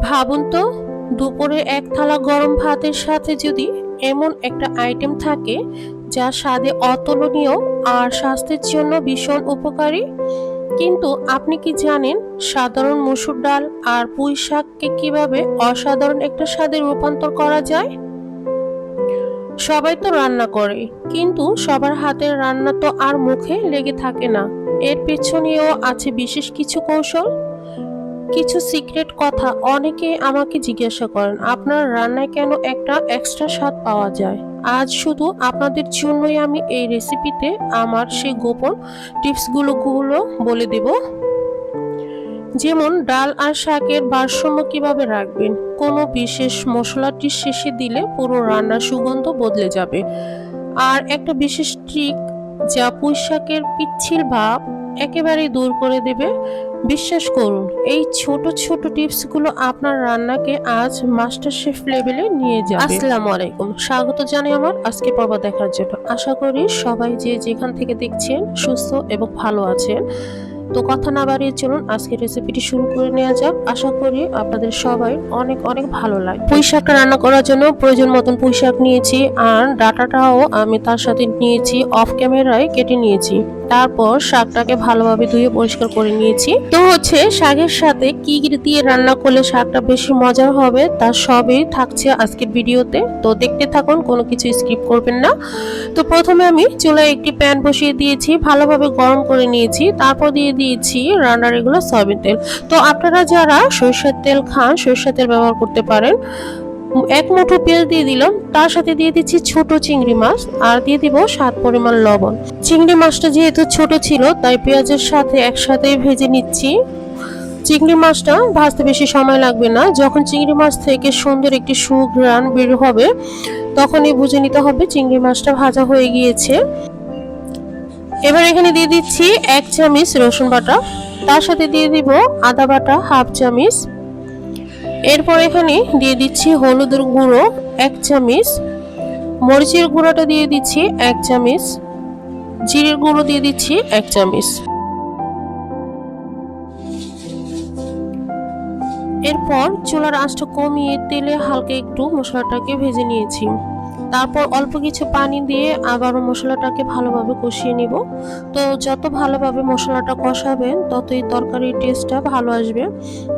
ভাবুন তো, দুপুরে এক থালা গরম ভাতের সাথে যদি এমন একটা আইটেম থাকে যা স্বাদে অতুলনীয় আর স্বাস্থ্যের জন্য ভীষণ উপকারী। কিন্তু আপনি কি জানেন সাধারণ মসুর ডাল আর পুঁই শাককে কিভাবে অসাধারণ একটা স্বাদে রূপান্তর করা যায়? সবাই তো রান্না করে, কিন্তু সবার হাতের রান্না তো আর মুখে লেগে থাকে না। এর পেছনেও আছে বিশেষ কিছু কৌশল, কিছু সিক্রেট কথা। অনেকে আমাকে জিজ্ঞাসা করেন আপনার রান্নায় কেন একটা এক্সট্রা স্বাদ পাওয়া যায়। আজ শুধু আপনাদের জন্যই আমি এই রেসিপিতে আমার সেই গোপন টিপসগুলো বলে দেব। যেমন ডাল আর শাকের ভারসাম্য কিভাবে রাখবেন, কোনো বিশেষ মশলাটি শেষে দিলে পুরো রান্নার সুগন্ধ বদলে যাবে, আর একটা বিশেষ ট্রিক যা পুঁই শাকের পিচ্ছিল ভাব একেবারেই দূর করে দেবে। বিশ্বাস করুন, এই ছোট ছোট টিপসগুলো আপনার রান্নাকে আজ মাস্টার শেফ লেভেলে নিয়ে যাবে। আসসালামু আলাইকুম, স্বাগত জানাই আমার আজকে পর্ব দেখার জন্য। আশা করি সবাই যে যেখান থেকে দেখছেন সুস্থ এবং ভালো আছেন। তো কথা না বাড়িয়ে চলুন আজকের রেসিপিটি শুরু করে নেওয়া যাক। আশা করি আপনাদের সবাই অনেক অনেক ভালো লাগে। পুঁই শাকটা রান্না করার জন্য প্রয়োজন মতন পুঁই শাক নিয়েছি, আর ডাটাটাও আমি তার সাথে নিয়েছি, অফ ক্যামেরায় কেটে নিয়েছি। তারপর শাকটাকে ভালোভাবে ধুয়ে পরিষ্কার করে নিয়েছি। তো শাকের সাথে কি দিয়ে রান্না করলে শাকটা বেশি মজার হবে তা সবই থাকছে আজকের ভিডিওতে, তো দেখতে থাকুন, কোনো কিছু স্কিপ করবেন না। তো প্রথমে আমি চুলায় একটি প্যান বসিয়ে দিয়েছি, ভালোভাবে গরম করে নিয়েছি। তারপর দিয়ে দিয়েছি রান্নার এগুলো সয়াবিন তেল। তো আপনারা যারা সরিষার তেল খান সরিষার তেল ব্যবহার করতে পারেন। এক মুঠো পেঁয়াজ দিয়ে দিলাম, তার সাথে দিয়ে দিচ্ছি ছোট চিংড়ি মাছ, আর দিয়ে দিব স্বাদ পরিমাণ লবণ। চিংড়ি মাছটা যেহেতু ছোট ছিল তাই পেঁয়াজের সাথে একসাথে ভেজে নিচ্ছি। চিংড়ি মাছটা ভাজতে বেশি সময় লাগবে না। যখন চিংড়ি মাছ থেকে সুন্দর একটি সুঘ্রাণ বের হবে তখনই বুঝে নিতে হবে চিংড়ি মাছটা ভাজা হয়ে গিয়েছে। এবার এখানে দিয়ে দিচ্ছি 1 চামচ রসুন বাটা, তার সাথে দিয়ে দিব আদা বাটা হাফ চামচ। এরপর এখানে দিয়ে দিচ্ছি হলুদের গুঁড়ো 1 চামচ, মরিচের গুঁড়োটা দিয়ে দিচ্ছি 1 চামচ, জিরের গুঁড়ো দিয়ে দিচ্ছি 1 চামচ। এরপর চুলার আঁচটা কমিয়ে তেলে হালকা একটু মশলাটাকে ভেজে নিয়েছি। তারপর অল্প কিছু পানি দিয়ে আবারও মশলাটাকে ভালোভাবে কষিয়ে নিব। তো যত ভালোভাবে মশলাটা কষাবেন ততই তরকারির টেস্টটা ভালো আসবে।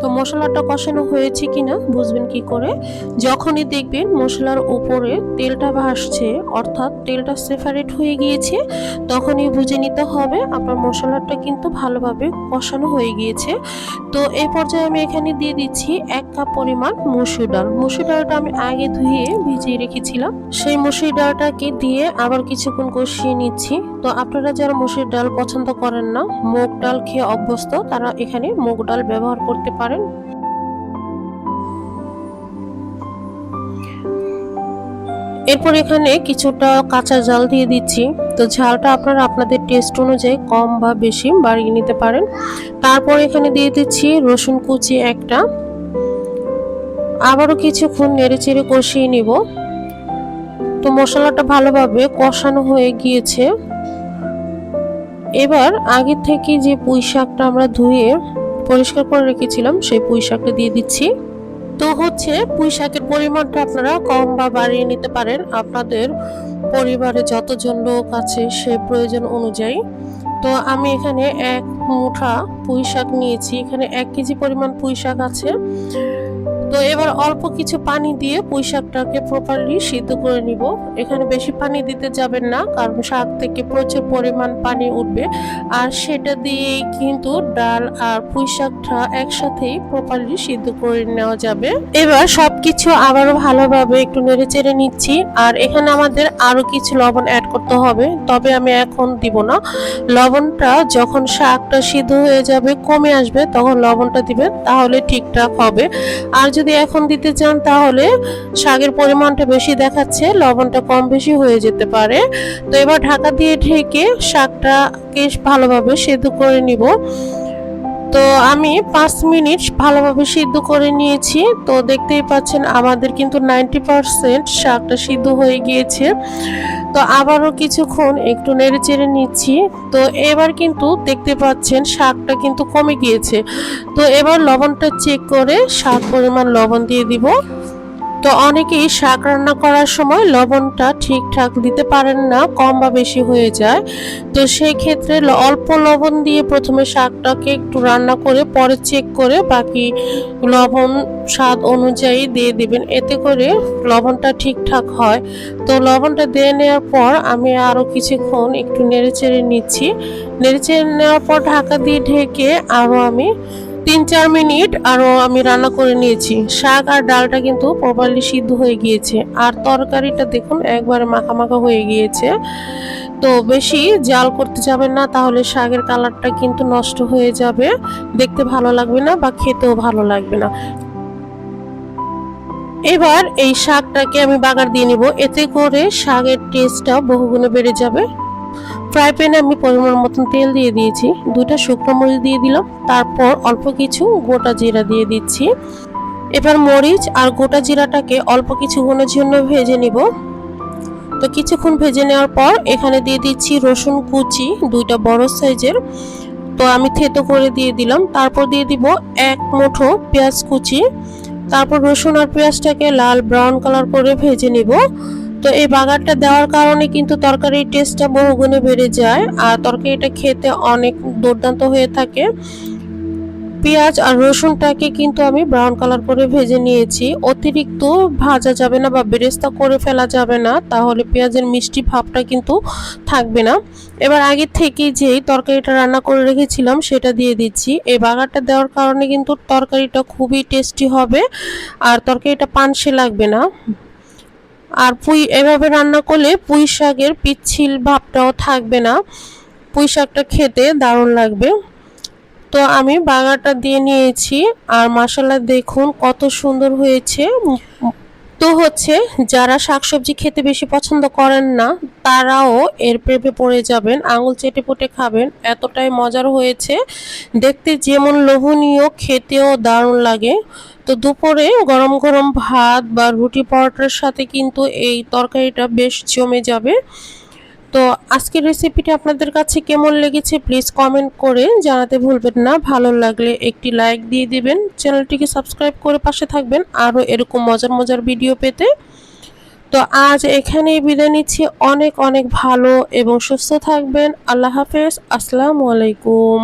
তো মশলাটা কষানো হয়েছে কিনা বুঝবেন কি করে, যখনই দেখবেন মশলার উপরে তেলটা ভাসছে, অর্থাৎ তেলটা সেপারেট হয়ে গিয়েছে, তখনই বুঝে নিতে হবে আপনার মশলাটা কিন্তু ভালোভাবে কষানো হয়ে গিয়েছে। তো এই পর্যায়ে আমি এখানে দিয়ে দিচ্ছি 1 কাপ পরিমাণ মসুর ডাল। মসুর ডালটা আমি আগে ধুয়ে ভিজিয়ে রেখেছিলাম, সেই মসুর ডালটাকে দিয়ে আবার কিছুক্ষণ কষিয়ে নিচ্ছি। তো আপনারা যারা মসুর ডাল পছন্দ করেন না, মুগ ডাল খেয়ে অভ্যস্ত, তারা এখানে মুগ ডাল ব্যবহার করতে পারেন। এরপর এখানে কিছুটা কাঁচা ঝাল দিয়ে দিচ্ছি। তো ঝালটা আপনারা আপনাদের টেস্ট অনুযায়ী কম বা বেশি বাড়িয়ে নিতে পারেন। তারপর এখানে দিয়ে দিচ্ছি রসুন কুচি একটা, আবারও কিছুক্ষণ নেড়েচেড়ে কষিয়ে নিব। তো মশলাটা ভালোভাবে কষানো হয়ে গিয়েছে। এবার আগে থেকে যে পুঁই শাকটা আমরা ধুয়ে পরিষ্কার করে রেখেছিলাম সেই পুঁই শাকটা দিয়ে দিচ্ছি। তো পুঁই শাকের পরিমাণটা আপনারা কম বা বাড়িয়ে নিতে পারেন আপনাদের পরিবারে যতজন লোক আছে সে প্রয়োজন অনুযায়ী। তো আমি এখানে 1 মুঠা পুঁই শাক নিয়েছি, এখানে 1 কেজি পরিমাণ পুঁই শাক আছে। তো এবার অল্প কিছু পানি দিয়ে পুঁই শাকটাকে প্রপারলি সিদ্ধ করে নিব। এখানে বেশি পানি দিতে যাবেন না, কারণ শাক থেকে প্রচুর পরিমাণ পানি উঠবে, আর সেটা দিয়ে কিন্তু ডাল আর পুঁই শাকটা একসাথেই প্রপারলি সিদ্ধ করে নেওয়া যাবে। এবার সবকিছু আবারও ভালোভাবে একটু নেড়ে চেড়ে নিচ্ছি। আর এখানে আমাদের আরো কিছু লবণ অ্যাড করতে হবে, তবে আমি এখন দিব না। লবণটা যখন শাকটা সিদ্ধ হয়ে যাবে, কমে আসবে, তখন লবণটা দিবেন, তাহলে ঠিকঠাক হবে। আর যদি এখন দিতে চান তাহলে শাকের পরিমাণটা বেশি দেখাচ্ছে, লবণটা কম বেশি হয়ে যেতে পারে। তো এবার ঢাকা দিয়ে ঢেকে শাকটাকে ভালোভাবে সিদ্ধ করে নিব। তো আমি 5 মিনিট ভালোভাবে সিদ্ধ করে নিয়েছি। তো দেখতেই পাচ্ছেন আমাদের কিন্তু 90% শাকটা সিদ্ধ হয়ে গিয়েছে। তো তো আবারও কিছুক্ষণ একটু নেড়ে চেড়ে নিচ্ছি। তো এবার কিন্তু দেখতে পাচ্ছেন শাকটা কিন্তু কমে গিয়েছে। তো এবার লবণটা চেক করে স্বাদ পরিমাণ লবণ দিয়ে দিব। তো অনেকেই শাক রান্না করার সময় লবণটা ঠিকঠাক দিতে পারেন না, কম বা বেশি হয়ে যায়। তো সেই ক্ষেত্রে অল্প লবণ দিয়ে প্রথমে শাকটাকে একটু রান্না করে পরে চেক করে বাকি লবণ স্বাদ অনুযায়ী দিয়ে দিবেন, এতে করে লবণটা ঠিকঠাক হয়। তো লবণটা দিয়ে নেওয়ার পর আমি আরও কিছুক্ষণ একটু নেড়েচেড়ে নিচ্ছি। নেড়েচেড়ে নেওয়ার পর ঢাকা দিয়ে ঢেকে আরও আমি 3-4 মিনিট আরও আমি রান্না করে নিয়েছি। শাক আর ডালটা কিন্তু প্রপারলি সিদ্ধ হয়ে গিয়েছে, আর তরকারিটা দেখুন একবারে মাখা মাখা হয়ে গিয়েছে। তো বেশি জাল করতে যাবেন না, তাহলে শাকের কালারটা কিন্তু নষ্ট হয়ে যাবে, দেখতে ভালো লাগবে না বা খেতেও ভালো লাগবে না। এবার এই শাকটাকে আমি বাগার দিয়ে নিব, এতে করে শাকের টেস্টটা বহুগুণে বেড়ে যাবে। ফ্রাই প্যানে আমি পরিমাণ মতন তেল দিয়ে দিয়েছি, 2টা শুকনো মরিচ দিয়ে দিলাম, তারপর অল্প কিছু গোটা জিরা দিয়ে দিচ্ছি। এবার মরিচ আর গোটা জিরাটাকে অল্প কিছুক্ষণের জন্য ভেজে নিব। তো কিছুক্ষণ ভেজে নেওয়ার পর এখানে দিয়ে দিচ্ছি রসুন কুচি 2টা বড় সাইজের, তো আমি থেতো করে দিয়ে দিলাম। তারপর দিয়ে দিব 1 মুঠো পেঁয়াজ কুচি, তারপর রসুন আর পেঁয়াজটাকে লাল ব্রাউন কালার করে ভেজে নিব। তো এই বাগারটা দেওয়ার কারণে কিন্তু তরকারির টেস্টটা বহুগুণে বেড়ে যায়, আর তরকারিটা খেতে অনেক দুর্দান্ত হয়ে থাকে। পেঁয়াজ আর রসুনটাকে কিন্তু আমি ব্রাউন কালার করে ভেজে নিয়েছি। অতিরিক্ত ভাজা যাবে না বা বেরেস্তা করে ফেলা যাবে না, তাহলে পেঁয়াজের মিষ্টি ভাবটা কিন্তু থাকবে না। এবার আগে থেকে যেই তরকারিটা রান্না করে রেখেছিলাম সেটা দিয়ে দিচ্ছি। এই বাগারটা দেওয়ার কারণে কিন্তু তরকারিটা খুবই টেস্টি হবে, আর তরকারিটা পানসে লাগবে না। আর এভাবে রান্না করলে পুঁই শাকের পিচ্ছিল ভাবটাও থাকবে না, পুঁই শাকটা খেতে দারুণ লাগবে। তো আমি বাগারটা দিয়ে নিয়েছি, আর মাশাআল্লাহ দেখুন কত সুন্দর হয়েছে। তো যারা শাকসবজি খেতে বেশি পছন্দ করেন না তারাও এর প্রেমে পড়ে যাবেন, আঙুল চেটে পুটে খাবেন, এতটাই মজার হয়েছে। দেখতে যেমন লোভনীয়, খেতেও দারুণ লাগে। তো দুপুরে গরম গরম ভাত বা রুটি পরোটার সাথে কিন্তু এই তরকারিটা বেশ জমে যাবে। তো আজকের রেসিপিটি আপনাদের কাছে কেমন লেগেছে প্লিজ কমেন্ট করে জানাতে ভুলবেন না। ভালো লাগলে একটি লাইক দিয়ে দিবেন, চ্যানেলটিকে সাবস্ক্রাইব করে পাশে থাকবেন আরও এরকম মজার মজার ভিডিও পেতে। তো আজ এখানেই বিদায় নিচ্ছি, অনেক অনেক ভালো এবং সুস্থ থাকবেন। আল্লাহ হাফেজ, আসসালামু আলাইকুম।